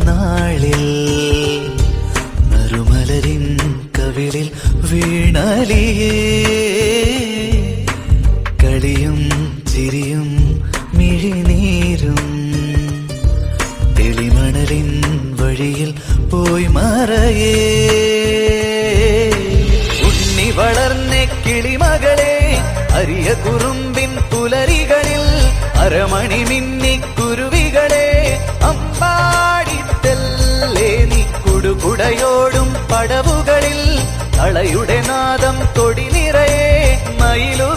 നാളിൽ നറുമലരിൻ കവിളിൽ വീണാലിയേ കളിയും ചിരിയും മിഴിനീരും തെളിമണലിൻ വഴിയിൽ പോയി മറയേ ഉണ്ണി വളർന്ന കിളിമകളെ അരിയ കുറുമ്പിൻ പുലരികളിൽ അരമണി മിന്നിക്കുരുവികളെ അമ്പാടിത്തല്ലേ നീ കുടുകുടയോടും പടവുകളിൽ തളയുടെ നാദം തൊടി നിറയെ മയിലു